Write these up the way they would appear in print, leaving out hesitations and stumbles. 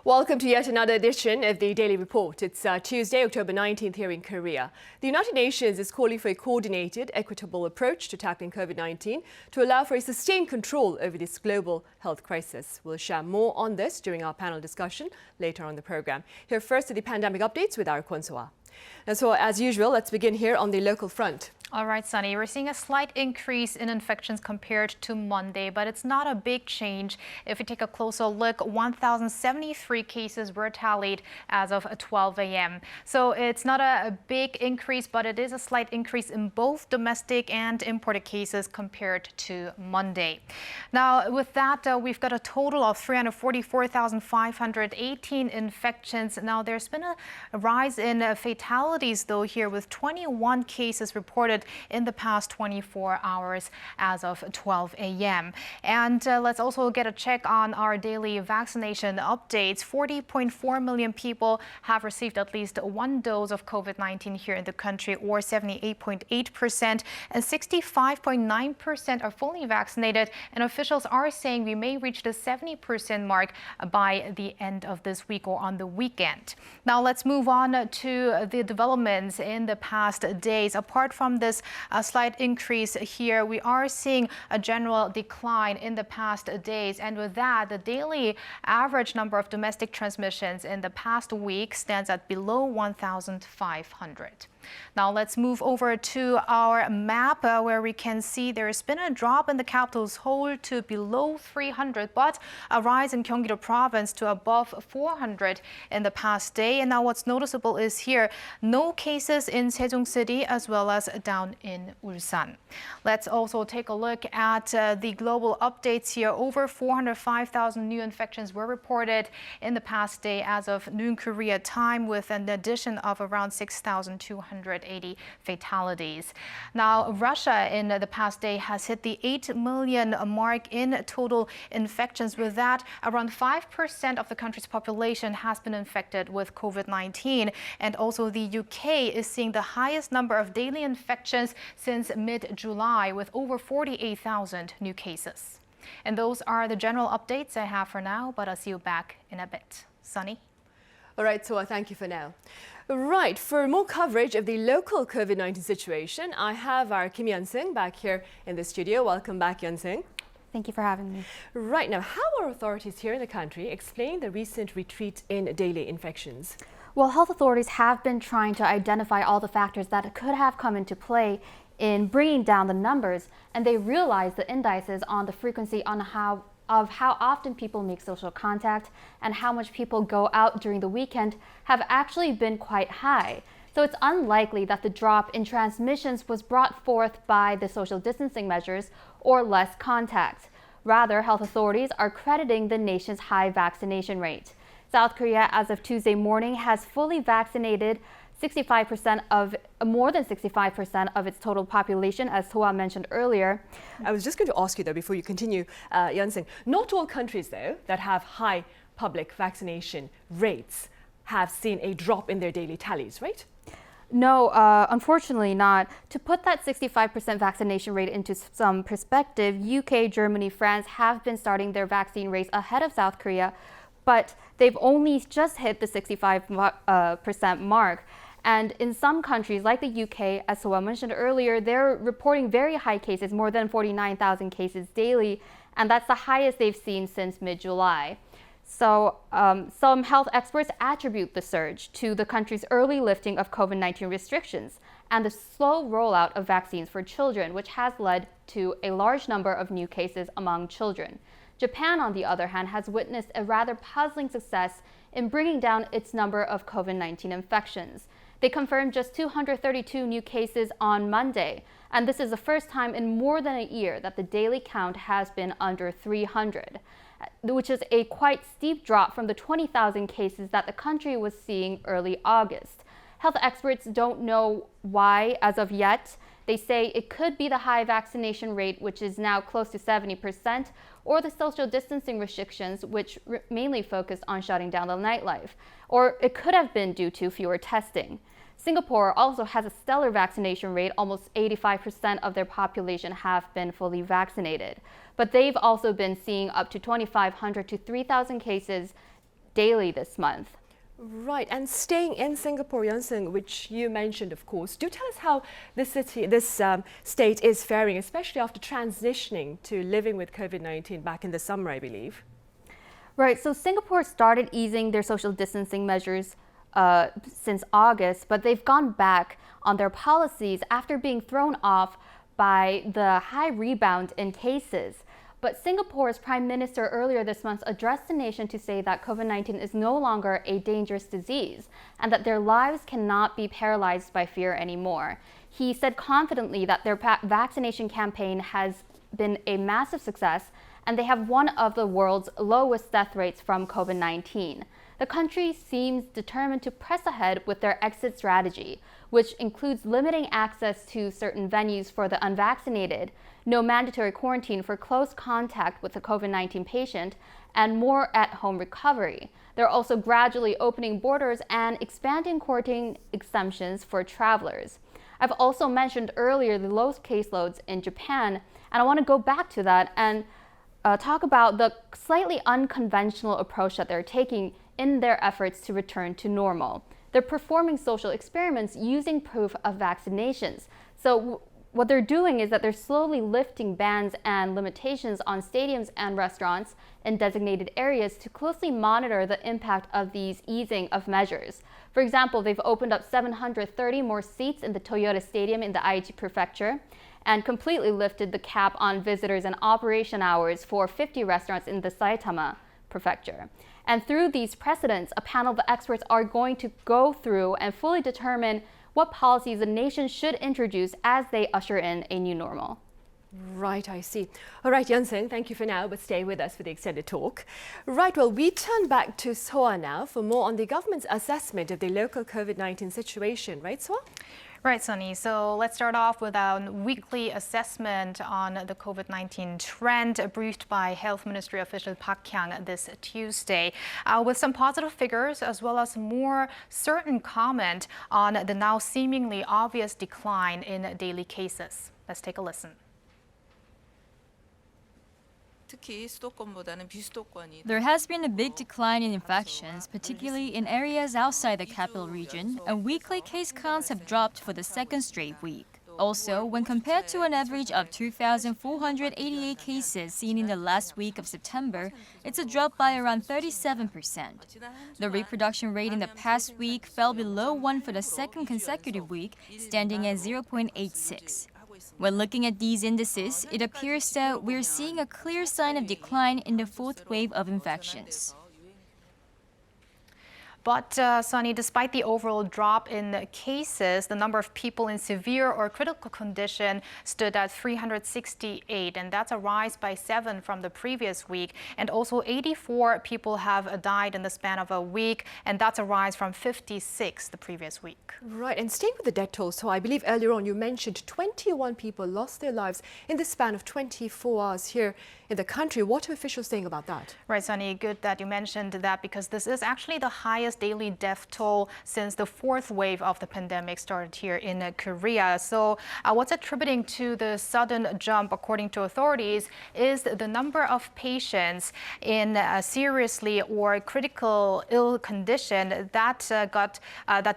Welcome to yet another edition of the Daily Report. It's Tuesday, October 19th here in Korea. The United Nations is calling for a coordinated, equitable approach to tackling COVID-19 to allow for a sustained control over this global health crisis. We'll share more on this during our panel discussion later on the program. Here first are the pandemic updates with our Kwon So-ah. And so, as usual, let's begin here on the local front. All right, Sunny, we're seeing a slight increase in infections compared to Monday, but it's not a big change. If we take a closer look, 1,073 cases were tallied as of 12 a.m. So it's not a big increase, but it is a slight increase in both domestic and imported cases compared to Monday. Now, with that, we've got a total of 344,518 infections. Now, there's been a rise in fatalities, though, here with 21 cases reported in the past 24 hours as of 12 a.m. And let's also get a check on our daily vaccination updates. 40.4 million people have received at least one dose of COVID-19 here in the country, or 78.8%, and 65.9% are fully vaccinated. And officials are saying we may reach the 70% mark by the end of this week or on the weekend. Now let's move on to the developments in the past days. Apart from this a slight increase here, we are seeing a general decline in the past days. And with that, the daily average number of domestic transmissions in the past week stands at below 1,500. Now let's move over to our map where we can see there's been a drop in the capital's whole to below 300, but a rise in Gyeonggi-do province to above 400 in the past day. And now what's noticeable is here, no cases in Sejong City as well as down in Ulsan. Let's also take a look at the global updates here. Over 405,000 new infections were reported in the past day as of noon Korea time, with an addition of around 6,280 fatalities. Now, Russia in the past day has hit the 8 million mark in total infections. With that, around 5% of the country's population has been infected with COVID-19. And also the UK is seeing the highest number of daily infections since mid-July, with over 48,000 new cases. And those are the general updates I have for now, but I'll see you back in a bit. Sunny? All right, so thank you for now. Right, for more coverage of the local COVID-19 situation, I have our Kim Yeon-sung back here in the studio. Welcome back, Yeon-sung. Thank you for having me. Right, now, how are authorities here in the country explaining the recent retreat in daily infections? Well, health authorities have been trying to identify all the factors that could have come into play in bringing down the numbers, and they realize the indices on the frequency of how often people make social contact and how much people go out during the weekend have actually been quite high. So it's unlikely that the drop in transmissions was brought forth by the social distancing measures or less contact. Rather, health authorities are crediting the nation's high vaccination rate. South Korea, as of Tuesday morning, has fully vaccinated more than 65% of its total population, as So-ah mentioned earlier. I was just going to ask you, though, before you continue, Yeon-sung, not all countries, though, that have high public vaccination rates have seen a drop in their daily tallies, right? No, unfortunately not. To put that 65% vaccination rate into some perspective, UK, Germany, France have been starting their vaccine rates ahead of South Korea, but they've only just hit the 65% mark. And in some countries, like the UK, as So-ah mentioned earlier, they're reporting very high cases, more than 49,000 cases daily, and that's the highest they've seen since mid-July. So some health experts attribute the surge to the country's early lifting of COVID-19 restrictions and the slow rollout of vaccines for children, which has led to a large number of new cases among children. Japan, on the other hand, has witnessed a rather puzzling success in bringing down its number of COVID-19 infections. They confirmed just 232 new cases on Monday, and this is the first time in more than a year that the daily count has been under 300, which is a quite steep drop from the 20,000 cases that the country was seeing early August. Health experts don't know why as of yet. They say it could be the high vaccination rate, which is now close to 70%, or the social distancing restrictions, which mainly focused on shutting down the nightlife. Or it could have been due to fewer testing. Singapore also has a stellar vaccination rate. Almost 85% of their population have been fully vaccinated. But they've also been seeing up to 2,500 to 3,000 cases daily this month. Right, and staying in Singapore, Yunseng, which you mentioned, of course, do tell us how this state is faring, especially after transitioning to living with COVID-19 back in the summer, I believe. Right, so Singapore started easing their social distancing measures since August, but they've gone back on their policies after being thrown off by the high rebound in cases. But Singapore's Prime Minister earlier this month addressed the nation to say that COVID-19 is no longer a dangerous disease and that their lives cannot be paralyzed by fear anymore. He said confidently that their vaccination campaign has been a massive success and they have one of the world's lowest death rates from COVID-19. The country seems determined to press ahead with their exit strategy, which includes limiting access to certain venues for the unvaccinated, no mandatory quarantine for close contact with a COVID-19 patient, and more at-home recovery. They're also gradually opening borders and expanding quarantine exemptions for travelers. I've also mentioned earlier the low caseloads in Japan, and I want to go back to that and talk about the slightly unconventional approach that they're taking in their efforts to return to normal. They're performing social experiments using proof of vaccinations. So what they're doing is that they're slowly lifting bans and limitations on stadiums and restaurants in designated areas to closely monitor the impact of these easing of measures. For example, they've opened up 730 more seats in the Toyota Stadium in the Aichi Prefecture and completely lifted the cap on visitors and operation hours for 50 restaurants in the Saitama Prefecture. And through these precedents, a panel of experts are going to go through and fully determine what policies the nation should introduce as they usher in a new normal. Right, I see. All right, Yunseng, thank you for now, but stay with us for the extended talk. Right, well, we turn back to Soa now for more on the government's assessment of the local COVID-19 situation. Right, Soa? Right, Sunny. So let's start off with our weekly assessment on the COVID-19 trend briefed by Health Ministry official Park Kyang this Tuesday, with some positive figures as well as more certain comment on the now seemingly obvious decline in daily cases. Let's take a listen. There has been a big decline in infections, particularly in areas outside the capital region, and weekly case counts have dropped for the second straight week. Also, when compared to an average of 2,488 cases seen in the last week of September, it's a drop by around 37%. The reproduction rate in the past week fell below 1 for the second consecutive week, standing at 0.86. When looking at these indices, it appears that we're seeing a clear sign of decline in the fourth wave of infections. But, Sunny, despite the overall drop in cases, the number of people in severe or critical condition stood at 368, and that's a rise by 7 from the previous week. And also 84 people have died in the span of a week, and that's a rise from 56 the previous week. Right, and staying with the death toll, so I believe earlier on you mentioned 21 people lost their lives in the span of 24 hours here in the country. What are officials saying about that? Right, Sunny, good that you mentioned that, because this is actually the highest daily death toll since the fourth wave of the pandemic started here in Korea. So what's attributing to the sudden jump, according to authorities, is the number of patients in seriously or critical ill condition that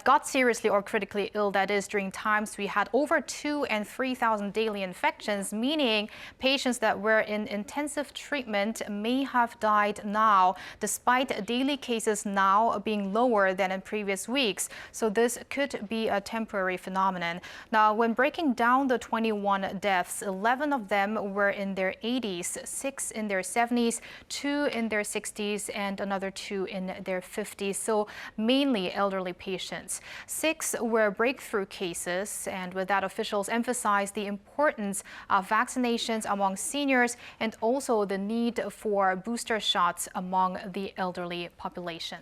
got seriously or critically ill. That is, during times we had over 2,000 and 3,000 daily infections, meaning patients that were in intensive treatment may have died now, despite daily cases now being lower than in previous weeks. So this could be a temporary phenomenon. Now, when breaking down the 21 deaths, 11 of them were in their 80s, 6 in their 70s, 2 in their 60s, and another 2 in their 50s. So mainly elderly patients. 6 were breakthrough cases, and with that, officials emphasized the importance of vaccinations among seniors and also the need for booster shots among the elderly population.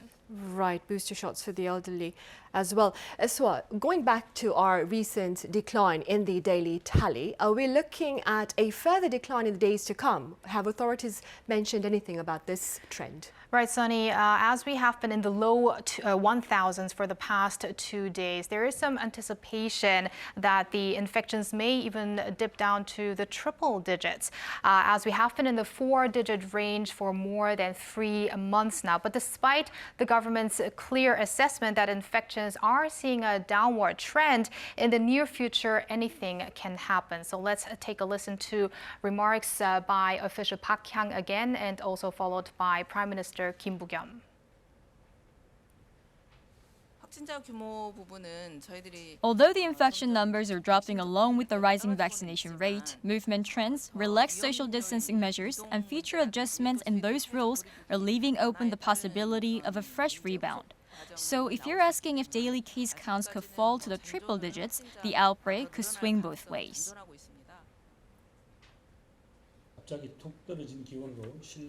Right, booster shots for the elderly. as well. So, going back to our recent decline in the daily tally, are we looking at a further decline in the days to come? Have authorities mentioned anything about this trend? Right, Sunny. As we have been in the low 1,000s for the past 2 days, there is some anticipation that the infections may even dip down to the triple digits, as we have been in the 4-digit range for more than 3 months now. But despite the government's clear assessment that infections are seeing a downward trend, in the near future, anything can happen. So let's take a listen to remarks by official Park Kyang again, and also followed by Prime Minister Kim Boo-kyum. Although the infection numbers are dropping along with the rising vaccination rate, movement trends, relaxed social distancing measures, and future adjustments in those rules are leaving open the possibility of a fresh rebound. So if you're asking if daily case counts could fall to the triple digits, the outbreak could swing both ways.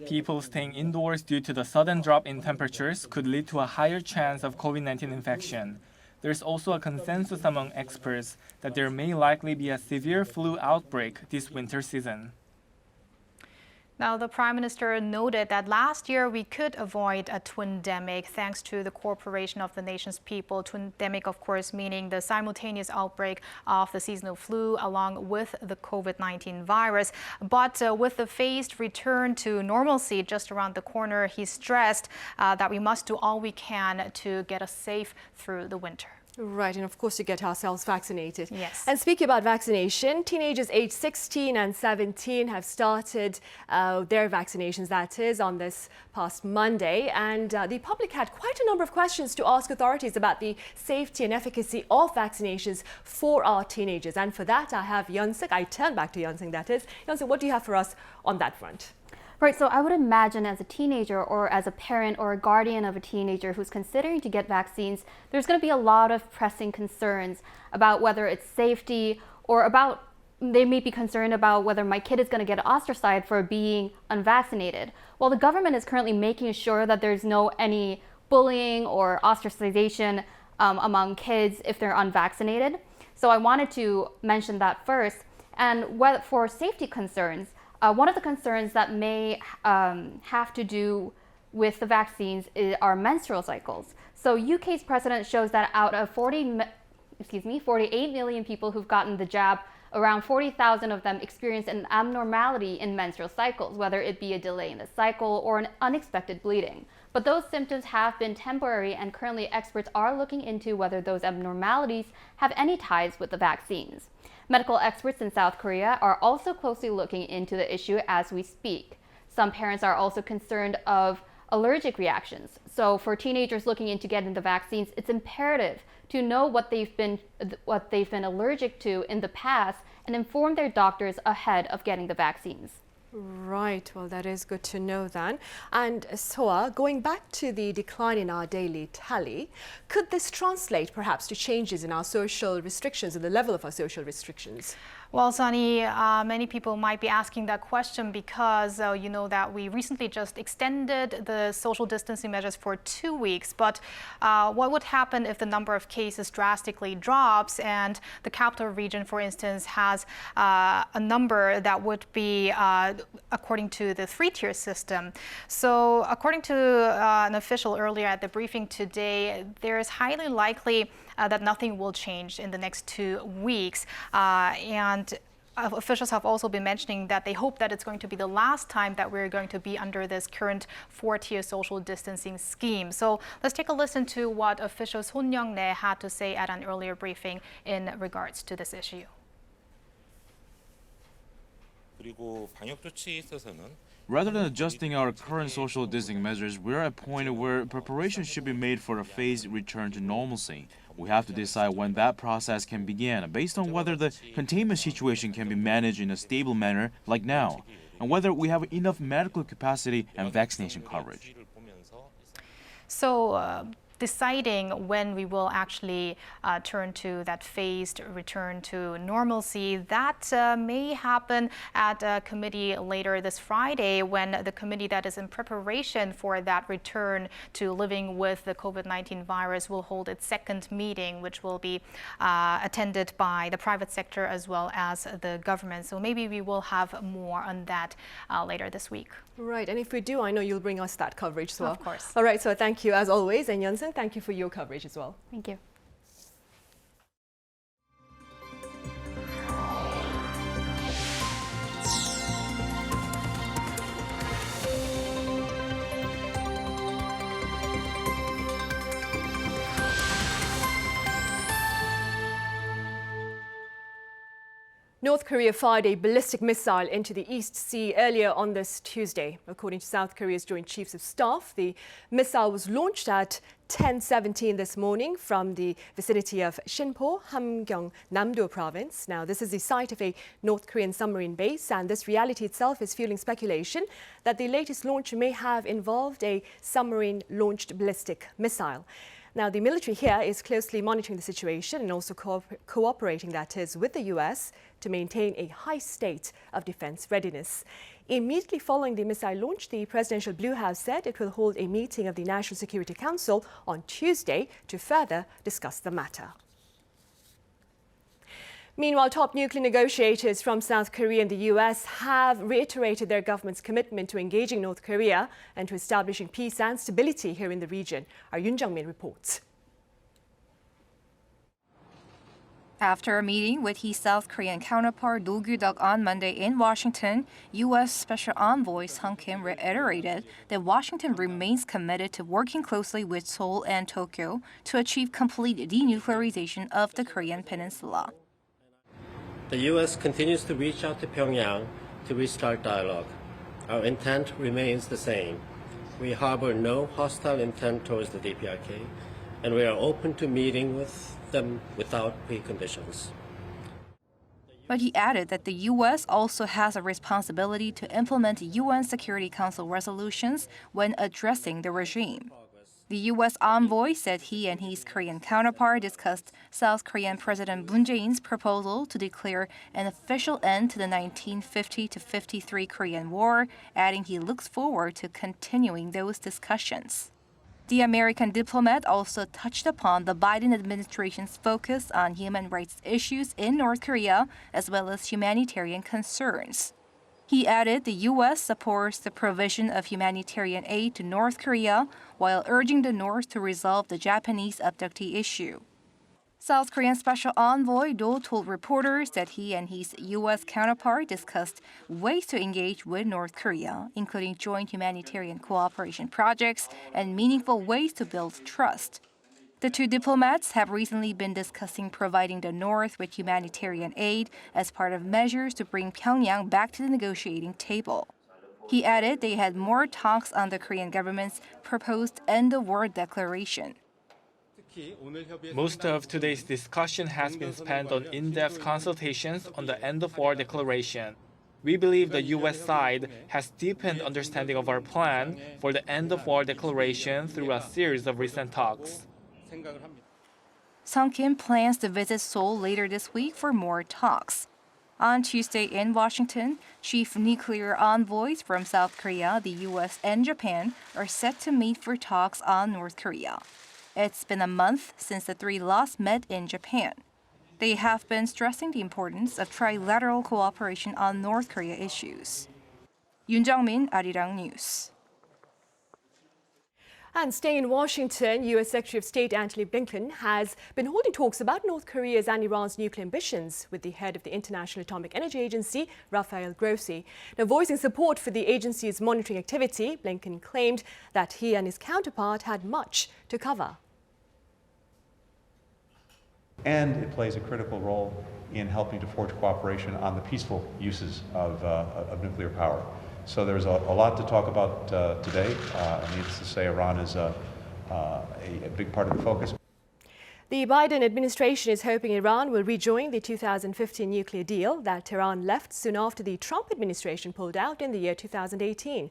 People staying indoors due to the sudden drop in temperatures could lead to a higher chance of COVID-19 infection. There's also a consensus among experts that there may likely be a severe flu outbreak this winter season. Now, the Prime Minister noted that last year we could avoid a twindemic thanks to the cooperation of the nation's people. Twindemic, of course, meaning the simultaneous outbreak of the seasonal flu along with the COVID-19 virus. But with the phased return to normalcy just around the corner, he stressed that we must do all we can to get us safe through the winter. Right, and of course to get ourselves vaccinated. Yes. And speaking about vaccination, teenagers aged 16 and 17 have started their vaccinations, that is, on this past Monday. And the public had quite a number of questions to ask authorities about the safety and efficacy of vaccinations for our teenagers. And for that, I have Yeon-suk. I turn back to Yeon-suk, that is. Yeon-suk, what do you have for us on that front? Right, so I would imagine as a teenager or as a parent or a guardian of a teenager who's considering to get vaccines, there's going to be a lot of pressing concerns about whether it's safety or about, they may be concerned about whether my kid is going to get ostracized for being unvaccinated. Well, the government is currently making sure that there's no any bullying or ostracization among kids if they're unvaccinated. So I wanted to mention that first. And for safety concerns, one of the concerns that may have to do with the vaccines are menstrual cycles. So UK's precedent shows that out of 48 million people who've gotten the jab, around 40,000 of them experience an abnormality in menstrual cycles, whether it be a delay in the cycle or an unexpected bleeding. But those symptoms have been temporary, and currently experts are looking into whether those abnormalities have any ties with the vaccines. Medical experts in South Korea are also closely looking into the issue as we speak. Some parents are also concerned of allergic reactions. So for teenagers looking into getting the vaccines, it's imperative to know what they've been allergic to in the past and inform their doctors ahead of getting the vaccines. Right, well, that is good to know then. And Soa, going back to the decline in our daily tally, could this translate perhaps to changes in our social restrictions and the level of our social restrictions? Well, Sunny, many people might be asking that question because you know that we recently just extended the social distancing measures for 2 weeks. But what would happen if the number of cases drastically drops and the capital region, for instance, has a number that would be according to the 3-tier system? So according to an official earlier at the briefing today, there is highly likely that nothing will change in the next 2 weeks. And officials have also been mentioning that they hope that it's going to be the last time that we're going to be under this current 4-tier social distancing scheme. So let's take a listen to what official Son Young-nae had to say at an earlier briefing in regards to this issue. Rather than adjusting our current social distancing measures, we're at a point where preparations should be made for a phased return to normalcy. We have to decide when that process can begin, based on whether the containment situation can be managed in a stable manner like now, and whether we have enough medical capacity and vaccination coverage. So deciding when we will actually turn to that phased return to normalcy. That may happen at a committee later this Friday, when the committee that is in preparation for that return to living with the COVID-19 virus will hold its second meeting, which will be attended by the private sector as well as the government. So maybe we will have more on that later this week. Right, and if we do, I know you'll bring us that coverage as well. Of course. All right, so thank you as always, and Yunsen, thank you for your coverage as well. Thank you. North Korea fired a ballistic missile into the East Sea earlier on this Tuesday. According to South Korea's Joint Chiefs of Staff, the missile was launched at 10:17 this morning from the vicinity of Sinpo, Hamgyong, Namdo province. Now, this is the site of a North Korean submarine base, and this reality itself is fueling speculation that the latest launch may have involved a submarine-launched ballistic missile. Now, the military here is closely monitoring the situation and also cooperating, that is, with the U.S. to maintain a high state of defense readiness. Immediately following the missile launch, the Presidential Blue House said it will hold a meeting of the National Security Council on Tuesday to further discuss the matter. Meanwhile, top nuclear negotiators from South Korea and the U.S. have reiterated their government's commitment to engaging North Korea and to establishing peace and stability here in the region. Our Yoon Jung-min reports. After a meeting with his South Korean counterpart Do Gyu-duk on Monday in Washington, U.S. Special Envoy Sung Kim reiterated that Washington remains committed to working closely with Seoul and Tokyo to achieve complete denuclearization of the Korean peninsula. The U.S. continues to reach out to Pyongyang to restart dialogue. Our intent remains the same. We harbor no hostile intent towards the DPRK, and we are open to meeting with them without preconditions. But he added that the U.S. also has a responsibility to implement UN Security Council resolutions when addressing the regime. The U.S. envoy said he and his Korean counterpart discussed South Korean President Moon Jae-in's proposal to declare an official end to the 1950-53 Korean War, adding he looks forward to continuing those discussions. The American diplomat also touched upon the Biden administration's focus on human rights issues in North Korea, as well as humanitarian concerns. He added the U.S. supports the provision of humanitarian aid to North Korea while urging the North to resolve the Japanese abductee issue. South Korean Special Envoy Do told reporters that he and his U.S. counterpart discussed ways to engage with North Korea, including joint humanitarian cooperation projects and meaningful ways to build trust. The two diplomats have recently been discussing providing the North with humanitarian aid as part of measures to bring Pyongyang back to the negotiating table. He added they had more talks on the Korean government's proposed end-of-war declaration. Most of today's discussion has been spent on in-depth consultations on the end-of-war declaration. We believe the U.S. side has deepened understanding of our plan for the end-of-war declaration through a series of recent talks. Sung Kim plans to visit Seoul later this week for more talks. On Tuesday in Washington, chief nuclear envoys from South Korea, the U.S., and Japan are set to meet for talks on North Korea. It's been a month since the three last met in Japan. They have been stressing the importance of trilateral cooperation on North Korea issues. Yoon Jung-min, Arirang News. And staying in Washington, U.S. Secretary of State Antony Blinken has been holding talks about North Korea's and Iran's nuclear ambitions with the head of the International Atomic Energy Agency, Rafael Grossi. Now, voicing support for the agency's monitoring activity, Blinken claimed that he and his counterpart had much to cover. And it plays a critical role in helping to forge cooperation on the peaceful uses of nuclear power. So there's a lot to talk about today. Needless to say, Iran is a big part of the focus. The Biden administration is hoping Iran will rejoin the 2015 nuclear deal that Iran left soon after the Trump administration pulled out in the year 2018.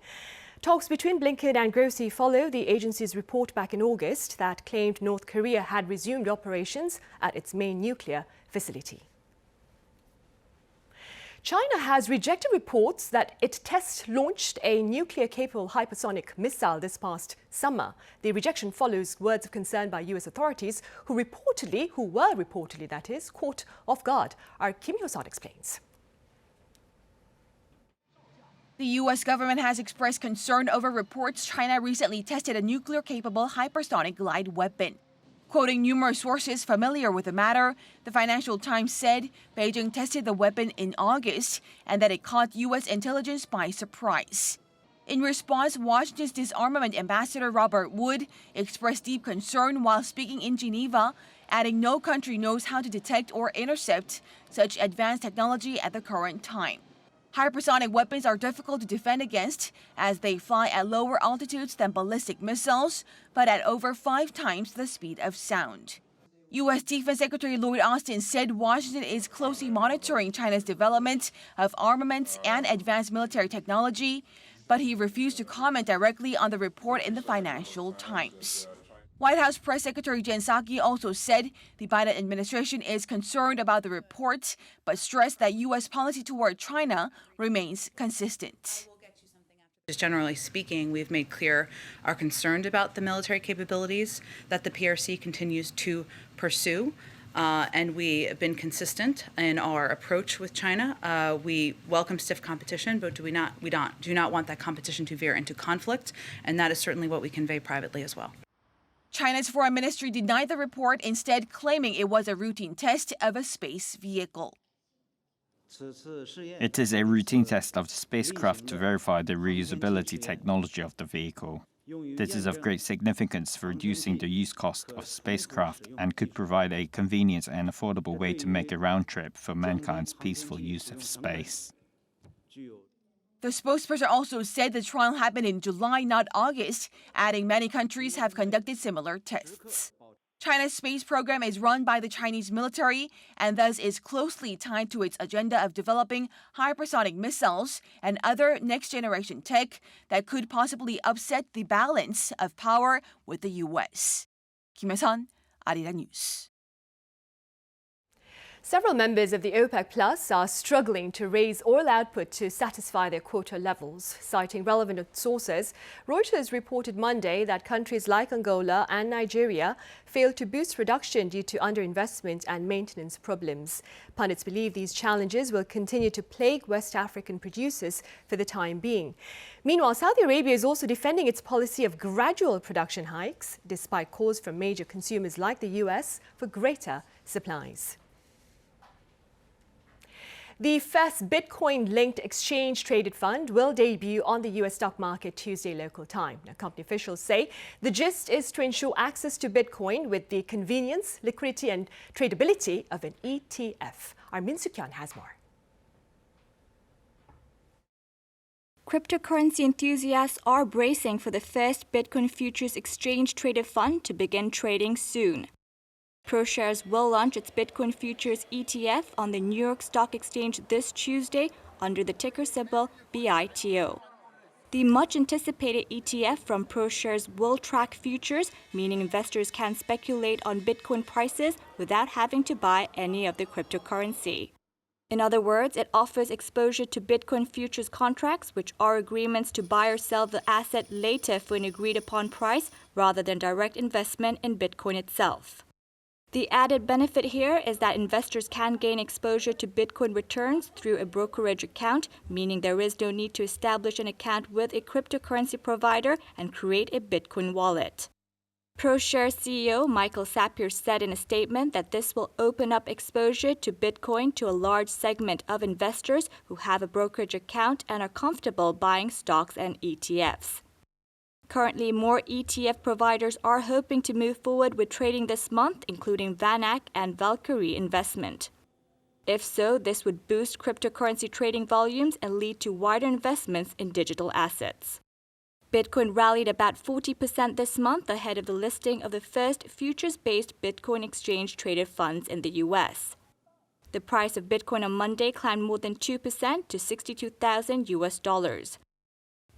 Talks between Blinken and Grossi follow the agency's report back in August that claimed North Korea had resumed operations at its main nuclear facility. China has rejected reports that it test-launched a nuclear-capable hypersonic missile this past summer. The rejection follows words of concern by U.S. authorities who were reportedly, caught off guard. Our Kim Hyo-sun explains. The U.S. government has expressed concern over reports China recently tested a nuclear-capable hypersonic glide weapon. Quoting numerous sources familiar with the matter, the Financial Times said Beijing tested the weapon in August and that it caught U.S. intelligence by surprise. In response, Washington's disarmament ambassador Robert Wood expressed deep concern while speaking in Geneva, adding no country knows how to detect or intercept such advanced technology at the current time. Hypersonic weapons are difficult to defend against as they fly at lower altitudes than ballistic missiles, but at over 5 times the speed of sound. U.S. Defense Secretary Lloyd Austin said Washington is closely monitoring China's development of armaments and advanced military technology, but he refused to comment directly on the report in the Financial Times. White House Press Secretary Jen Psaki also said the Biden administration is concerned about the report, but stressed that U.S. policy toward China remains consistent. Just generally speaking, we've made clear our concern about the military capabilities that the PRC continues to pursue, and we have been consistent in our approach with China. We welcome stiff competition, but do not want that competition to veer into conflict, and that is certainly what we convey privately as well. China's foreign ministry denied the report, instead claiming it was a routine test of a space vehicle. It is a routine test of the spacecraft to verify the reusability technology of the vehicle. This is of great significance for reducing the use cost of spacecraft and could provide a convenient and affordable way to make a round trip for mankind's peaceful use of space. The spokesperson also said the trial happened in July, not August, adding many countries have conducted similar tests. China's space program is run by the Chinese military and thus is closely tied to its agenda of developing hypersonic missiles and other next-generation tech that could possibly upset the balance of power with the U.S. Kim Hyo-sun, Arirang News. Several members of the OPEC Plus are struggling to raise oil output to satisfy their quota levels. Citing relevant sources, Reuters reported Monday that countries like Angola and Nigeria failed to boost production due to underinvestment and maintenance problems. Pundits believe these challenges will continue to plague West African producers for the time being. Meanwhile, Saudi Arabia is also defending its policy of gradual production hikes, despite calls from major consumers like the US for greater supplies. The first Bitcoin-linked exchange-traded fund will debut on the U.S. stock market Tuesday local time. Now, company officials say the gist is to ensure access to Bitcoin with the convenience, liquidity and tradability of an ETF. Our Min Soo-kyun has more. Cryptocurrency enthusiasts are bracing for the first Bitcoin futures exchange-traded fund to begin trading soon. ProShares will launch its Bitcoin futures ETF on the New York Stock Exchange this Tuesday under the ticker symbol BITO. The much-anticipated ETF from ProShares will track futures, meaning investors can speculate on Bitcoin prices without having to buy any of the cryptocurrency. In other words, it offers exposure to Bitcoin futures contracts, which are agreements to buy or sell the asset later for an agreed-upon price rather than direct investment in Bitcoin itself. The added benefit here is that investors can gain exposure to Bitcoin returns through a brokerage account, meaning there is no need to establish an account with a cryptocurrency provider and create a Bitcoin wallet. ProShares CEO Michael Sapir said in a statement that this will open up exposure to Bitcoin to a large segment of investors who have a brokerage account and are comfortable buying stocks and ETFs. Currently, more ETF providers are hoping to move forward with trading this month, including VanEck and Valkyrie Investment. If so, this would boost cryptocurrency trading volumes and lead to wider investments in digital assets. Bitcoin rallied about 40% this month ahead of the listing of the first futures-based Bitcoin exchange-traded funds in the U.S. The price of Bitcoin on Monday climbed more than 2% to $62,000 US.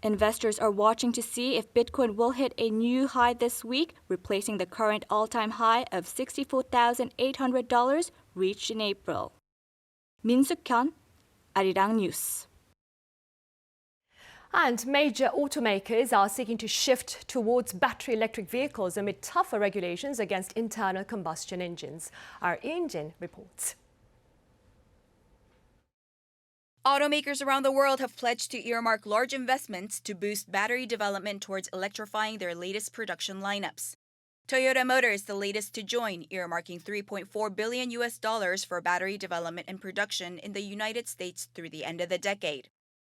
Investors are watching to see if Bitcoin will hit a new high this week, replacing the current all-time high of $64,800 reached in April. Min Suk-hyun, Arirang News. And major automakers are seeking to shift towards battery electric vehicles amid tougher regulations against internal combustion engines. Our Ian reports. Automakers around the world have pledged to earmark large investments to boost battery development towards electrifying their latest production lineups. Toyota Motor is the latest to join, earmarking $3.4 billion for battery development and production in the United States through the end of the decade.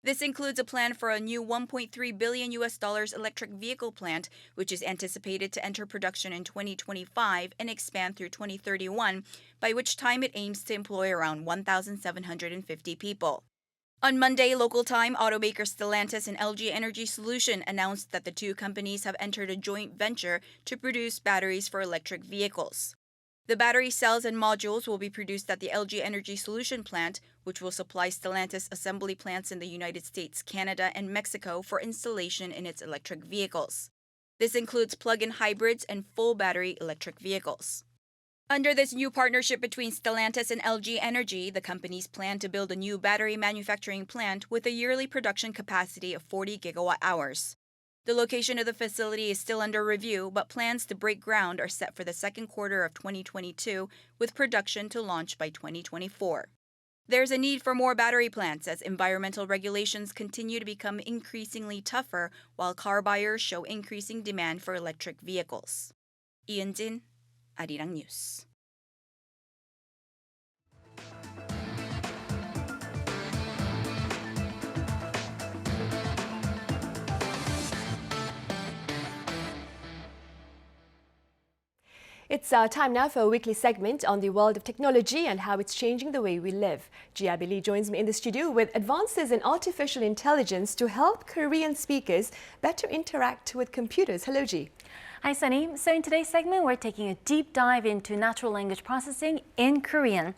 This includes a plan for a new $1.3 billion electric vehicle plant, which is anticipated to enter production in 2025 and expand through 2031, by which time it aims to employ around 1,750 people. On Monday, local time, automaker Stellantis and LG Energy Solution announced that the two companies have entered a joint venture to produce batteries for electric vehicles. The battery cells and modules will be produced at the LG Energy Solution plant, which will supply Stellantis assembly plants in the United States, Canada, and Mexico for installation in its electric vehicles. This includes plug-in hybrids and full battery electric vehicles. Under this new partnership between Stellantis and LG Energy, the companies plan to build a new battery manufacturing plant with a yearly production capacity of 40 gigawatt-hours. The location of the facility is still under review, but plans to break ground are set for the second quarter of 2022, with production to launch by 2024. There's a need for more battery plants as environmental regulations continue to become increasingly tougher, while car buyers show increasing demand for electric vehicles. Ian, Arirang News. It's time now for a weekly segment on the world of technology and how it's changing the way we live. Ji Abby Lee joins me in the studio with advances in artificial intelligence to help Korean speakers better interact with computers. Hello, Ji. Hi, Sunny. So in today's segment, we're taking a deep dive into natural language processing in Korean.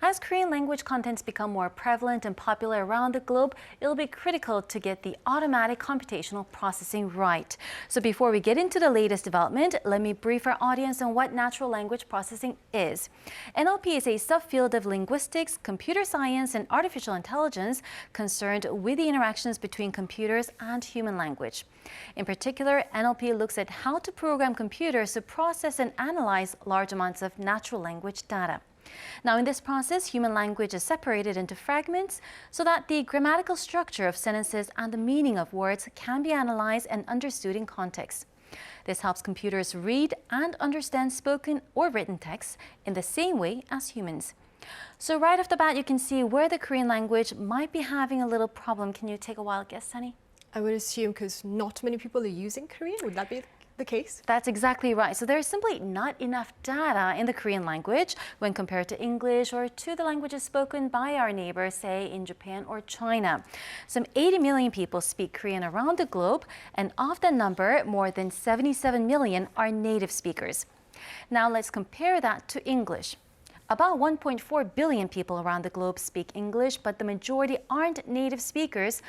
As Korean language contents become more prevalent and popular around the globe, it'll be critical to get the automatic computational processing right. So before we get into the latest development, let me brief our audience on what natural language processing is. NLP is a subfield of linguistics, computer science, and artificial intelligence concerned with the interactions between computers and human language. In particular, NLP looks at how to program computers to process and analyze large amounts of natural language data. Now, in this process, human language is separated into fragments so that the grammatical structure of sentences and the meaning of words can be analyzed and understood in context. This helps computers read and understand spoken or written text in the same way as humans. So right off the bat, you can see where the Korean language might be having a little problem. Can you take a wild guess, Sunny? I would assume because not many people are using Korean. Would that be the case? That's exactly right. So there's simply not enough data in the Korean language when compared to English or to the languages spoken by our neighbors, say in Japan or China. Some 80 million people speak Korean around the globe, and of that number, more than 77 million are native speakers. Now let's compare that to English. About 1.4 billion people around the globe speak English, but the majority aren't native speakers,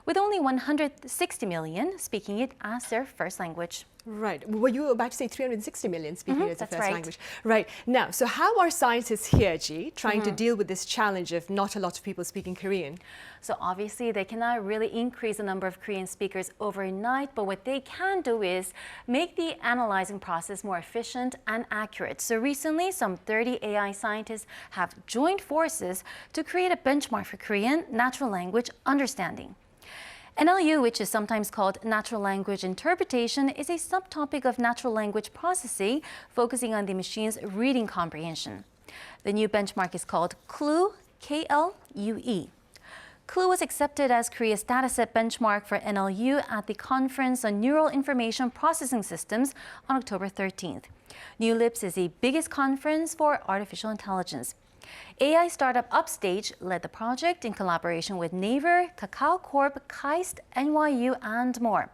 with only 160 million speaking it as their first language. Right. Were you about to say 360 million speaking it as a that's first right. language? Right. Now, so how are scientists here, Ji, trying to deal with this challenge of not a lot of people speaking Korean? So obviously, they cannot really increase the number of Korean speakers overnight, but what they can do is make the analyzing process more efficient and accurate. So recently, some 30 AI scientists have joined forces to create a benchmark for Korean natural language understanding. NLU, which is sometimes called natural language interpretation, is a subtopic of natural language processing, focusing on the machine's reading comprehension. The new benchmark is called CLUE, K-L-U-E. CLUE was accepted as Korea's dataset benchmark for NLU at the Conference on Neural Information Processing Systems on October 13th. New Lips is the biggest conference for artificial intelligence. AI startup Upstage led the project in collaboration with Naver, Kakao Corp, KAIST, NYU, and more.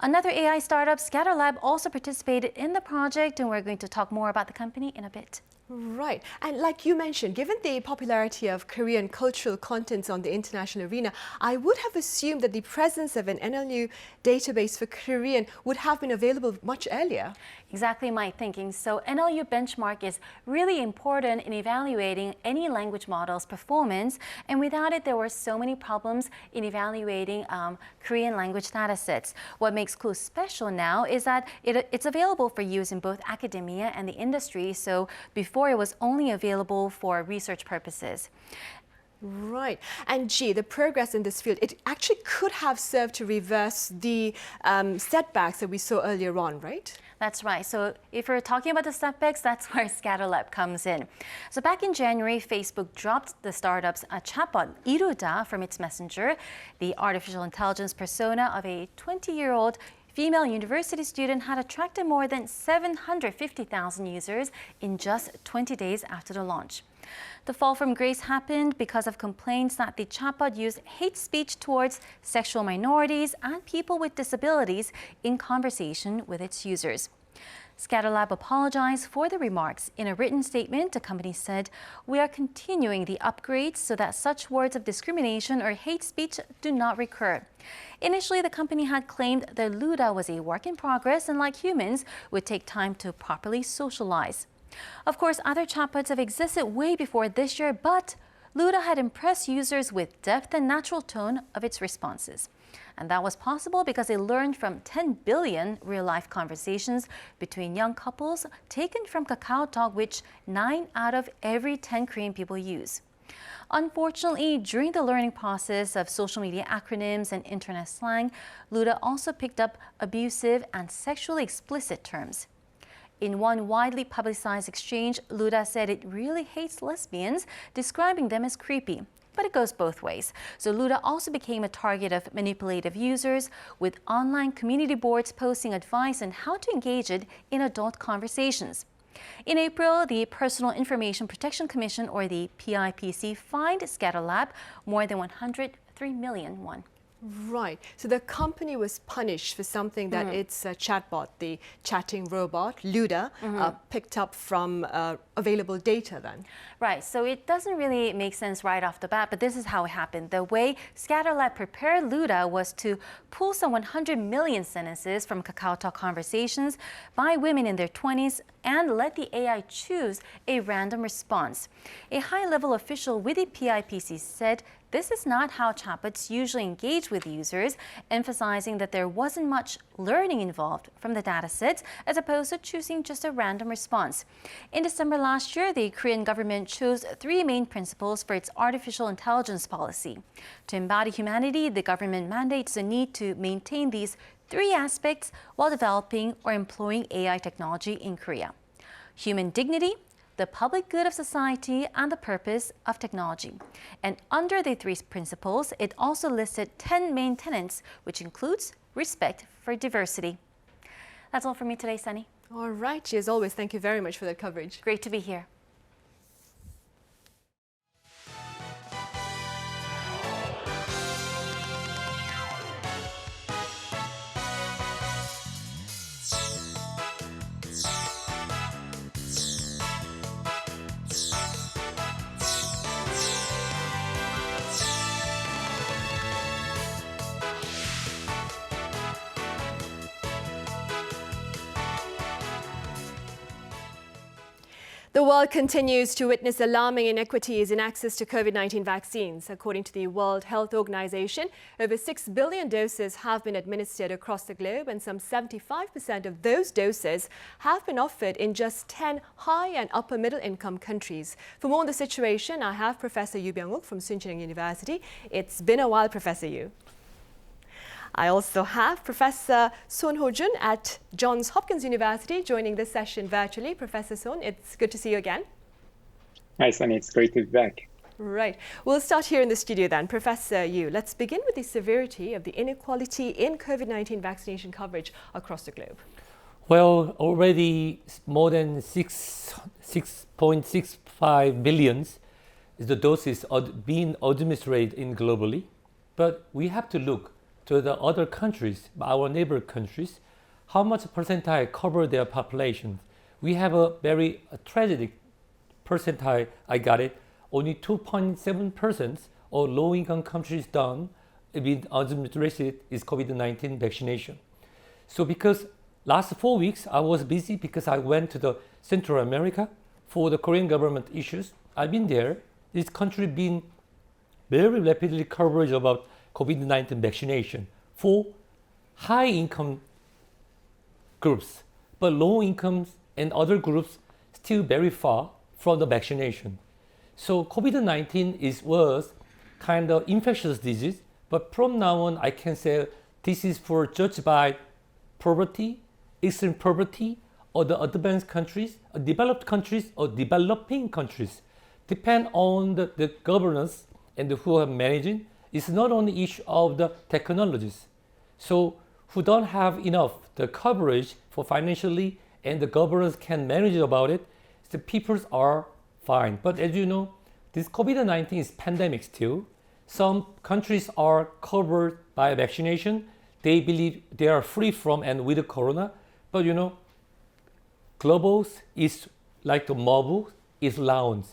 Another AI startup, ScatterLab, also participated in the project, and we're going to talk more about the company in a bit. Right. And like you mentioned, given the popularity of Korean cultural contents on the international arena, I would have assumed that the presence of an NLU database for Korean would have been available much earlier. Exactly my thinking. So NLU benchmark is really important in evaluating any language model's performance. And without it, there were so many problems in evaluating Korean language datasets. What makes CLUE special now is that it's available for use in both academia and the industry. So before it was only available for research purposes. Right. And gee, the progress in this field, it actually could have served to reverse the setbacks that we saw earlier on, right? That's right. So if we're talking about the setbacks, that's where ScatterLab comes in. So back in January, Facebook dropped the startup's chatbot Iruda from its messenger. The artificial intelligence persona of a 20-year-old female university student had attracted more than 750,000 users in just 20 days after the launch. The fall from grace happened because of complaints that the chatbot used hate speech towards sexual minorities and people with disabilities in conversation with its users. ScatterLab apologized for the remarks. In a written statement, the company said, "We are continuing the upgrades so that such words of discrimination or hate speech do not recur." Initially, the company had claimed that Luda was a work in progress and, like humans, would take time to properly socialize. Of course, other chatbots have existed way before this year, but Luda had impressed users with depth and natural tone of its responses. And that was possible because it learned from 10 billion real-life conversations between young couples taken from KakaoTalk, which 9 out of every 10 Korean people use. Unfortunately, during the learning process of social media acronyms and internet slang, Luda also picked up abusive and sexually explicit terms. In one widely publicized exchange, Luda said it really hates lesbians, describing them as creepy. But it goes both ways. So Luda also became a target of manipulative users, with online community boards posting advice on how to engage it in adult conversations. In April, the Personal Information Protection Commission, or the PIPC, fined ScatterLab more than 103 million won. Right. So the company was punished for something that its chatbot, the chatting robot, Luda, picked up from available data then. Right. So it doesn't really make sense right off the bat, but this is how it happened. The way ScatterLab prepared Luda was to pull some 100 million sentences from KakaoTalk conversations by women in their 20s and let the AI choose a random response. A high-level official with the PIPC said this is not how chatbots usually engage with users, emphasizing that there wasn't much learning involved from the datasets as opposed to choosing just a random response. In December last year, the Korean government chose 3 main principles for its artificial intelligence policy. To embody humanity, the government mandates the need to maintain these 3 aspects while developing or employing AI technology in Korea: human dignity, the public good of society, and the purpose of technology. And under the 3 principles, it also listed 10 main tenets, which includes respect for diversity. That's all for me today, Sunny. All right. As always, thank you very much for that coverage. Great to be here. The world continues to witness alarming inequities in access to COVID-19 vaccines. According to the World Health Organization, over 6 billion doses have been administered across the globe, and some 75% of those doses have been offered in just 10 high and upper middle income countries. For more on the situation, I have Professor Yu Byung-wook from Suncheon University. It's been a while, Professor Yu. I also have Professor Son Ho-jun at Johns Hopkins University joining this session virtually. Professor Son, it's good to see you again. Hi, Sunny. It's great to be back. Right. We'll start here in the studio then. Professor Yu, let's begin with the severity of the inequality in COVID-19 vaccination coverage across the globe. Well, already more than 6.65 billion is the doses being administered in globally. But we have to look to the other countries, our neighbor countries, how much percentile cover their population. We have a very tragic percentile I got it, only 2.7% of low-income countries done with administered is COVID-19 vaccination. So because last 4 weeks I was busy because I went to the Central America for the Korean government issues. I've been there. This country been very rapidly coverage about COVID-19 vaccination for high income groups, but low incomes and other groups still very far from the vaccination. So COVID-19 was kind of infectious disease, but from now on I can say this is for judged by poverty, extreme poverty, or the advanced countries, developed countries, or developing countries. Depend on the governance and who are managing. It's not only issue of the technologies. So who don't have enough the coverage for financially and the governance can manage about it, the people are fine. But as you know, this COVID-19 is pandemic still. Some countries are covered by vaccination. They believe they are free from and with the corona. But you know, globals is like the marble is lounge.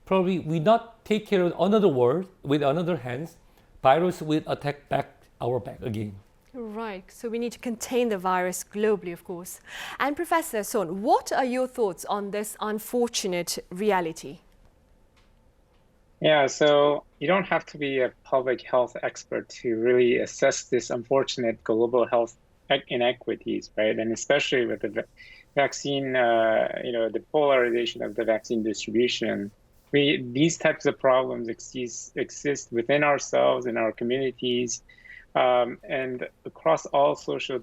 Probably we not take care of another world with another hands, virus will attack back our back again. Right, so we need to contain the virus globally, of course. And Professor Son, what are your thoughts on this unfortunate reality? Yeah, so you don't have to be a public health expert to really assess this unfortunate global health inequities, right? And especially with the vaccine, the polarization of the vaccine distribution. These types of problems exist within ourselves, in our communities, and across all social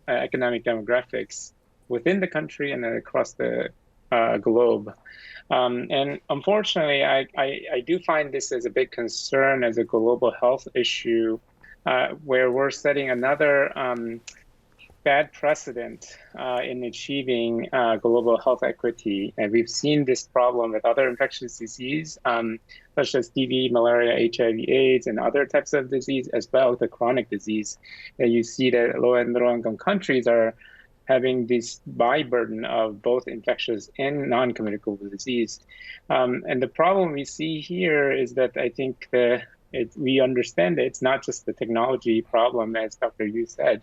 economic demographics within the country and across the globe. And unfortunately, I do find this as a big concern as a global health issue, where we're setting another bad precedent in achieving global health equity. And we've seen this problem with other infectious disease, such as TB, malaria, HIV/AIDS, and other types of disease, as well as the chronic disease. And you see that low and middle-income countries are having this burden of both infectious and non-communicable disease. And the problem we see here is that I think we understand that it's not just the technology problem, as Dr. Yu said.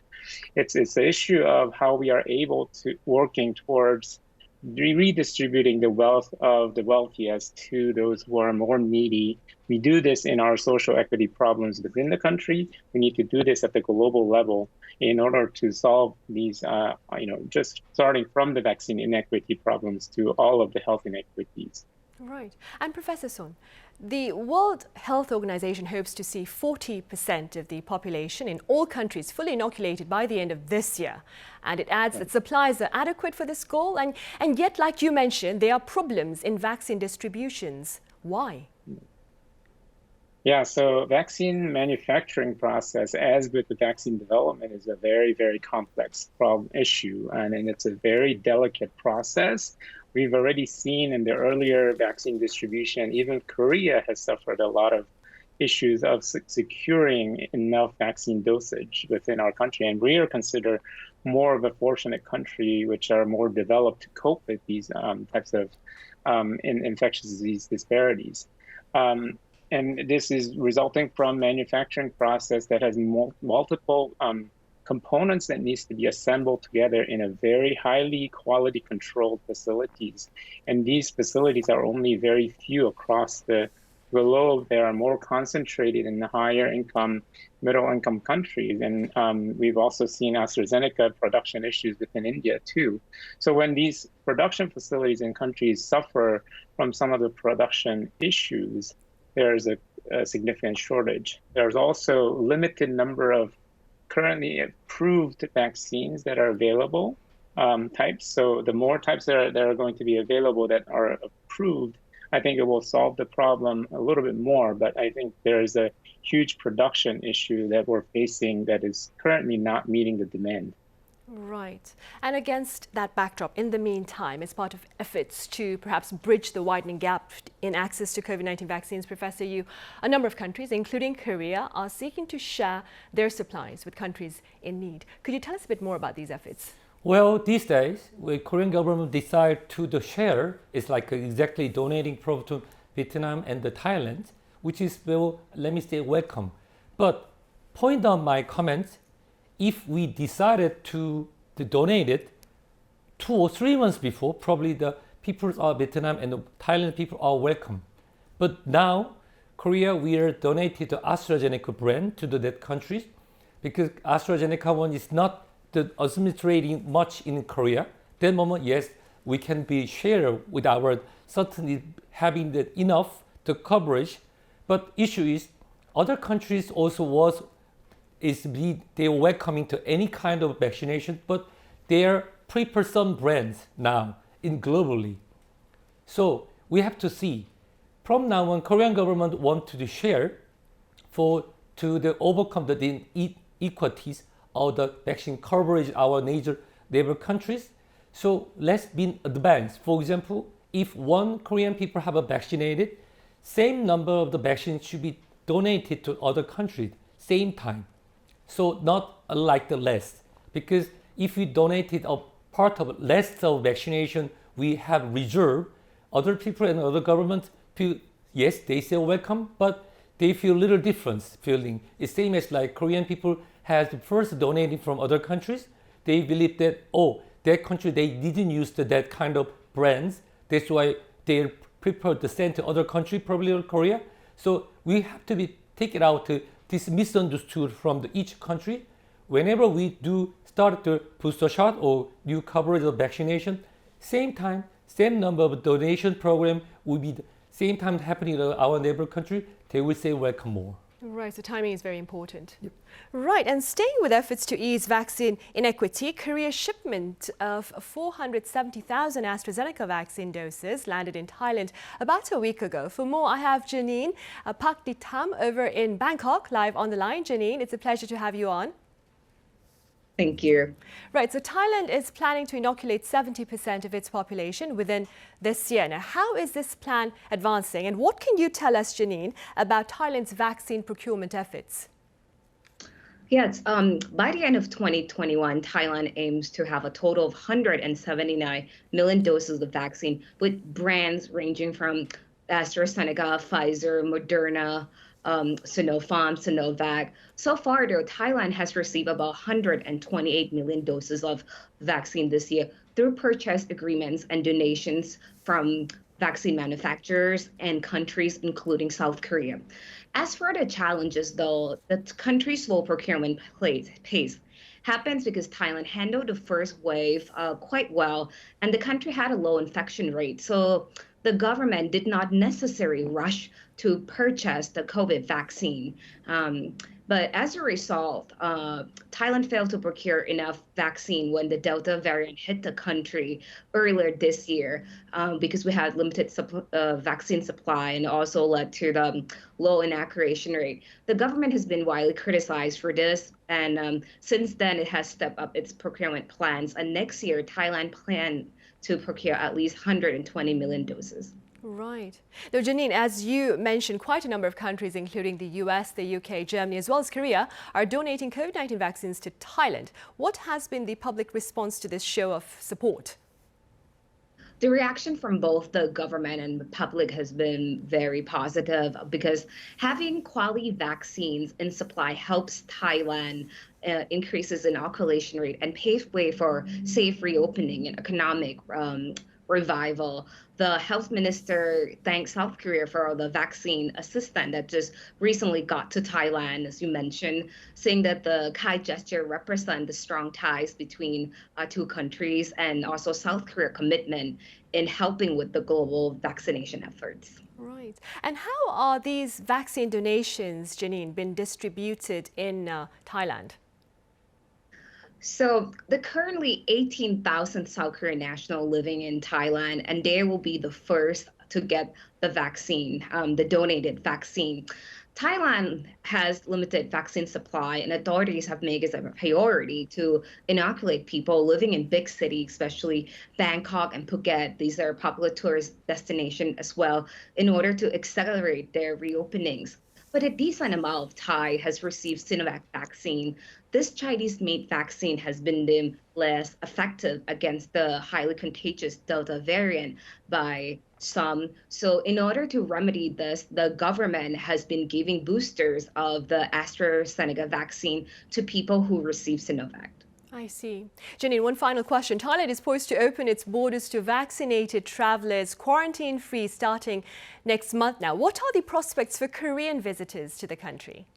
It's the issue of how we are able to working towards redistributing the wealth of the wealthiest to those who are more needy. We do this in our social equity problems within the country. We need to do this at the global level in order to solve these, just starting from the vaccine inequity problems to all of the health inequities. Right. And Professor Son, the World Health Organization hopes to see 40% of the population in all countries fully inoculated by the end of this year. And it adds that supplies are adequate for this goal. And yet, like you mentioned, there are problems in vaccine distributions. Why? Yeah, so vaccine manufacturing process, as with the vaccine development, is a very, very complex problem issue. And it's a very delicate process. We've already seen in the earlier vaccine distribution, even Korea has suffered a lot of issues of securing enough vaccine dosage within our country. And we are considered more of a fortunate country, which are more developed to cope with these types of infectious disease disparities. And this is resulting from manufacturing process that has multiple components that needs to be assembled together in a very highly quality controlled facilities. And these facilities are only very few across the globe. They are more concentrated in the higher income, middle income countries. And we've also seen AstraZeneca production issues within India too. So when these production facilities in countries suffer from some of the production issues, there's a significant shortage. There's also a limited number of currently approved vaccines that are available types. So the more types that are going to be available that are approved, I think it will solve the problem a little bit more. But I think there is a huge production issue that we're facing that is currently not meeting the demand. Right. And against that backdrop, in the meantime, as part of efforts to perhaps bridge the widening gap in access to COVID-19 vaccines, Professor Yu, a number of countries, including Korea, are seeking to share their supplies with countries in need. Could you tell us a bit more about these efforts? Well, these days, when Korean government decide to share, it's like exactly donating product to Vietnam and the Thailand, which is, well, let me say, welcome. But point on my comments, if we decided to donate it 2 or 3 months before, probably the people of Vietnam and the Thailand people are welcome. But now, Korea, we are donated to AstraZeneca brand to that countries because AstraZeneca one is not administrating much in Korea. That moment, yes, we can be share with our certainly having enough the coverage. But issue is other countries also they are welcoming to any kind of vaccination, but they are prefer some brands now in globally. So we have to see from now on, Korean government want to share to overcome the inequalities of the vaccine coverage our neighbor countries. So let's be advanced. For example, if one Korean people have a vaccinated, same number of the vaccines should be donated to other countries same time. So not like the less, because if we donated a part of less of vaccination, we have reserve. Other people and other governments feel, yes, they say welcome, but they feel a little difference feeling. It's same as like Korean people has first donated from other countries. They believe that, oh, that country, they didn't use that kind of brands. That's why they prefer to send to other country, probably Korea. So we have to take it out to this misunderstood from each country. Whenever we do start the booster shot or new coverage of vaccination, same time, same number of donation program will be the same time happening in our neighbor country, they will say welcome more. Right, so timing is very important. Yep. Right, and staying with efforts to ease vaccine inequity, Korea's shipment of 470,000 AstraZeneca vaccine doses landed in Thailand about a week ago. For more, I have Janine Pakditam over in Bangkok, live on the line. Janine, it's a pleasure to have you on. Thank you. Right, so Thailand is planning to inoculate 70% of its population within this year. Now, how is this plan advancing? And what can you tell us, Janine, about Thailand's vaccine procurement efforts? Yes, by the end of 2021, Thailand aims to have a total of 179 million doses of vaccine with brands ranging from AstraZeneca, Pfizer, Moderna, Sinopharm, Sinovac. So far, though, Thailand has received about 128 million doses of vaccine this year through purchase agreements and donations from vaccine manufacturers and countries, including South Korea. As for the challenges, though, the country's slow procurement pace happens because Thailand handled the first wave quite well, and the country had a low infection rate. So the government did not necessarily rush to purchase the COVID vaccine. But as a result, Thailand failed to procure enough vaccine when the Delta variant hit the country earlier this year because we had limited vaccine supply and also led to the low inoculation rate. The government has been widely criticized for this. And since then, it has stepped up its procurement plans. And next year, Thailand plans to procure at least 120 million doses. Right. Now, Janine, as you mentioned, quite a number of countries, including the US, the UK, Germany, as well as Korea, are donating COVID-19 vaccines to Thailand. What has been the public response to this show of support? The reaction from both the government and the public has been very positive because having quality vaccines in supply helps Thailand increases inoculation rate and paves way for safe reopening and economic revival. The health minister thanked South Korea for the vaccine assistance that just recently got to Thailand, as you mentioned, saying that the kind gesture represents the strong ties between two countries and also South Korea's commitment in helping with the global vaccination efforts. Right. And how are these vaccine donations, Janine, been distributed in Thailand? So there are currently 18,000 South Korean nationals living in Thailand, and they will be the first to get the vaccine, the donated vaccine. Thailand has limited vaccine supply, and authorities have made it a priority to inoculate people living in big cities, especially Bangkok and Phuket. These are popular tourist destinations as well, in order to accelerate their reopenings. But a decent amount of Thai has received Sinovac vaccine. This Chinese-made vaccine has been deemed less effective against the highly contagious Delta variant by some. So in order to remedy this, the government has been giving boosters of the AstraZeneca vaccine to people who receive Sinovac. I see. Janine, one final question. Thailand is poised to open its borders to vaccinated travelers, quarantine-free, starting next month now. What are the prospects for Korean visitors to the country?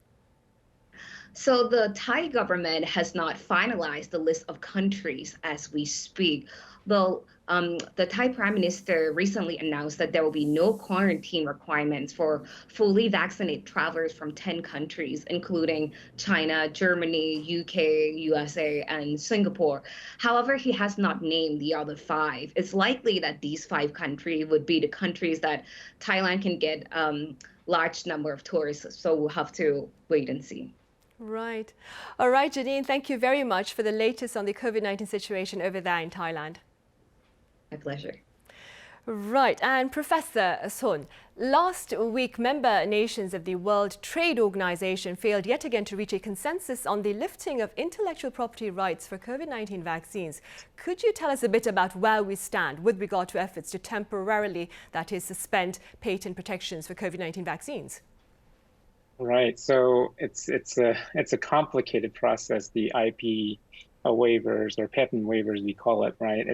So the Thai government has not finalized the list of countries as we speak. Though the Thai Prime Minister recently announced that there will be no quarantine requirements for fully vaccinated travelers from 10 countries, including China, Germany, UK, USA, and Singapore. However, he has not named the other 5. It's likely that these 5 countries would be the countries that Thailand can get large number of tourists. So we'll have to wait and see. Right. All right, Janine, thank you very much for the latest on the COVID-19 situation over there in Thailand. My pleasure. Right, and Professor Son, last week member nations of the World Trade Organization failed yet again to reach a consensus on the lifting of intellectual property rights for COVID-19 vaccines. Could you tell us a bit about where we stand with regard to efforts to temporarily, that is, suspend patent protections for COVID-19 vaccines? Right. So it's a complicated process. The IP waivers or patent waivers, we call it. Right.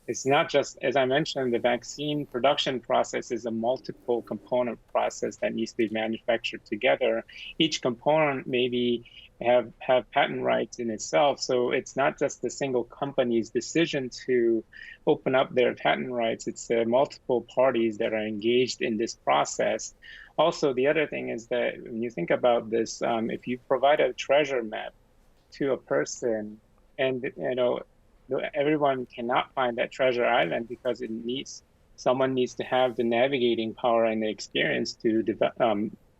It's not just, as I mentioned, the vaccine production process is a multiple component process that needs to be manufactured together. Each component maybe have patent rights in itself. So it's not just the single company's decision to open up their patent rights. It's multiple parties that are engaged in this process. Also, the other thing is that when you think about this, if you provide a treasure map to a person, and everyone cannot find that treasure island because someone needs to have the navigating power and the experience to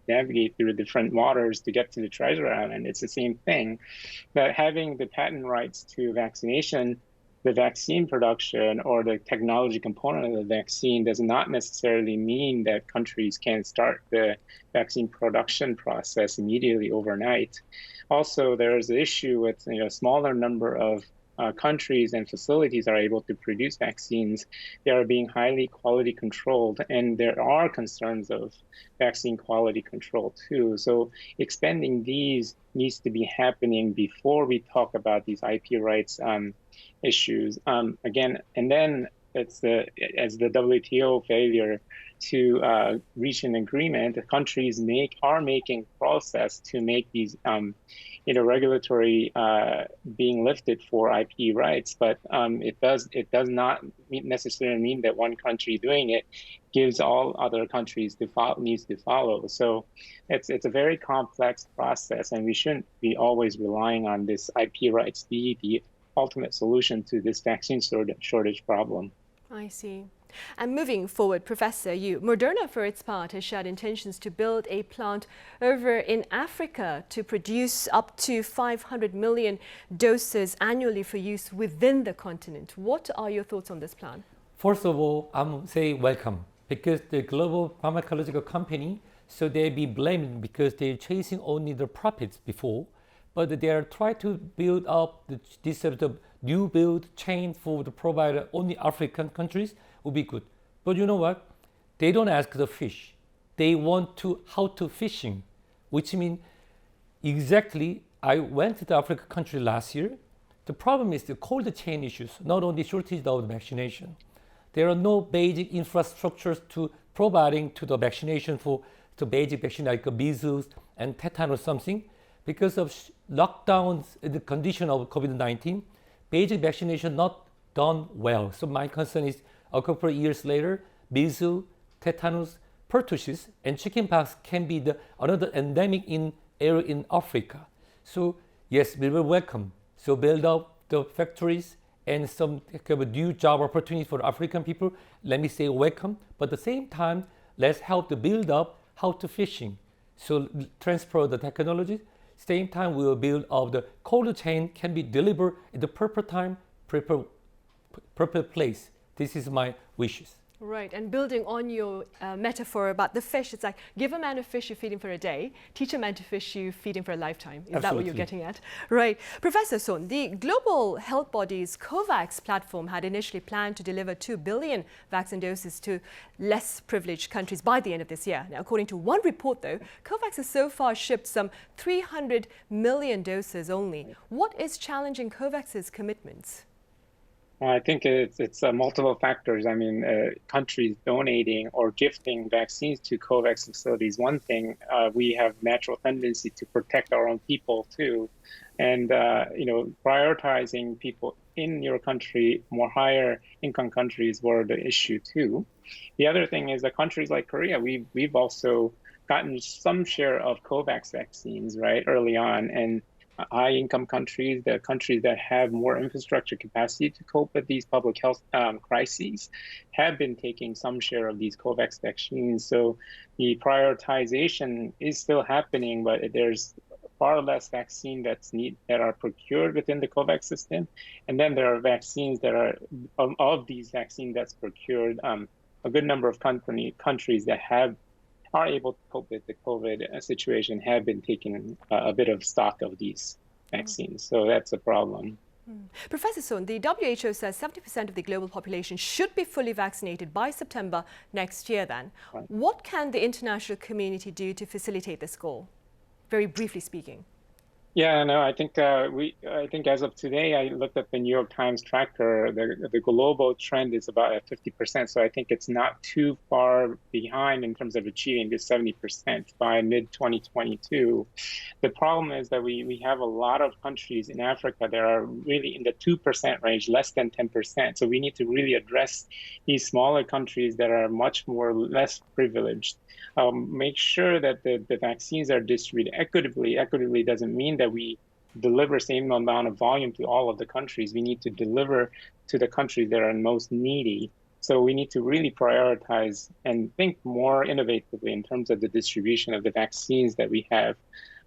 navigate through the different waters to get to the treasure island. It's the same thing. That having the patent rights to vaccination, the vaccine production, or the technology component of the vaccine does not necessarily mean that countries can start the vaccine production process immediately overnight. Also, there is an issue with a smaller number of countries and facilities are able to produce vaccines. They are being highly quality controlled, and there are concerns of vaccine quality control too. So expanding these needs to be happening before we talk about these IP rights issues. Again, and then as the WTO failure to reach an agreement, the countries are making process to make these regulatory being lifted for IP rights, but it does not necessarily mean that one country doing it gives all other countries needs to follow. So it's a very complex process, and we shouldn't be always relying on this IP rights be the ultimate solution to this vaccine shortage problem. I see. And moving forward, Professor Yu, Moderna, for its part, has shared intentions to build a plant over in Africa to produce up to 500 million doses annually for use within the continent. What are your thoughts on this plan? First of all, I'm saying welcome, because the global pharmacological company, so they be blamed because they're chasing only the profits before, but they are trying to build up this sort of new build chain for the provider only African countries would be good. But you know what? They don't ask the fish. They want to how to fishing, which means exactly I went to the African country last year. The problem is the cold chain issues, not only shortage of the vaccination. There are no basic infrastructures to providing to the vaccination for the basic vaccine like measles and tetanus something. Because of lockdowns in the condition of COVID-19, basic vaccination not done well. So my concern is a couple of years later, measles, tetanus, pertussis, and chickenpox can be another endemic area in Africa. So yes, we will welcome. So build up the factories and some kind of new job opportunities for African people. Let me say welcome, but at the same time, let's help to build up how to fishing. So transfer the technology. Same time, we will build up the cold chain can be delivered at the proper time, proper place. This is my wishes. Right, and building on your metaphor about the fish, it's like give a man a fish, you feed him for a day. Teach a man to fish, you feed him for a lifetime. Is that what you're getting at? Right. Professor Son, the global health body's COVAX platform had initially planned to deliver 2 billion vaccine doses to less privileged countries by the end of this year. Now, according to one report, though, COVAX has so far shipped some 300 million doses only. What is challenging COVAX's commitments? I think it's multiple factors. I mean, countries donating or gifting vaccines to COVAX facilities, one thing. We have natural tendency to protect our own people too. And, prioritizing people in your country, more higher income countries were the issue too. The other thing is that countries like Korea, we've also gotten some share of COVAX vaccines, right, early on. And high-income countries, the countries that have more infrastructure capacity to cope with these public health crises, have been taking some share of these COVAX vaccines. So the prioritization is still happening, but there's far less vaccine that are procured within the COVAX system. And then there are vaccines that are, of these vaccines that's procured, a good number of countries that are able to cope with the COVID situation have been taking a bit of stock of these vaccines. So that's a problem. Professor Son, the WHO says 70% of the global population should be fully vaccinated by September next year then. Right. What can the international community do to facilitate this goal? Very briefly speaking. Yeah, no, I think I think as of today, I looked at the New York Times tracker. The global trend is about at 50%. So I think it's not too far behind in terms of achieving this 70% by mid-2022. The problem is that we have a lot of countries in Africa that are really in the 2% range, less than 10%. So we need to really address these smaller countries that are much more less privileged. Make sure that the vaccines are distributed equitably. Equitably doesn't mean that we deliver same amount of volume to all of the countries. We need to deliver to the countries that are most needy. So we need to really prioritize and think more innovatively in terms of the distribution of the vaccines that we have.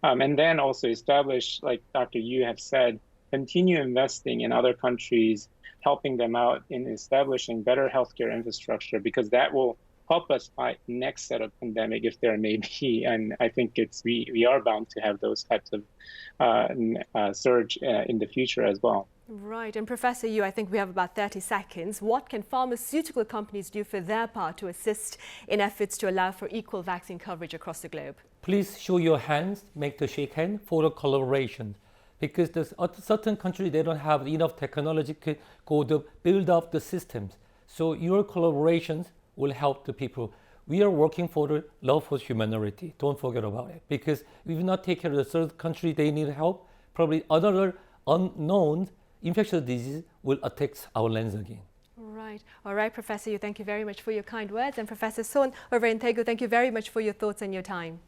And then also establish, like Dr. Yu have said, continue investing in other countries, helping them out in establishing better healthcare infrastructure, because that will help us fight next set of pandemic if there may be. And I think we are bound to have those types of surge in the future as well. Right. And Professor Yu, I think we have about 30 seconds. What can pharmaceutical companies do for their part to assist in efforts to allow for equal vaccine coverage across the globe? Please show your hands, make the shake hand for the collaboration. Because there's certain countries, they don't have enough technology to go to build up the systems. So your collaborations will help the people. We are working for the love for humanity. Don't forget about it. Because if we not take care of the third country, they need help, probably other unknown infectious disease will attack our lands again. Right. All right, Professor Yu, thank you very much for your kind words. And Professor Son over in Daegu, thank you very much for your thoughts and your time.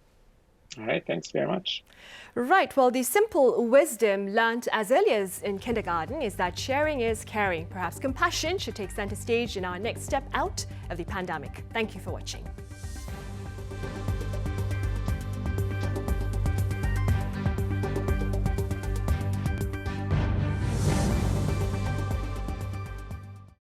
All right, thanks very much. Right, well, the simple wisdom learnt as early as in kindergarten is that sharing is caring. Perhaps compassion should take center stage in our next step out of the pandemic. Thank you for watching.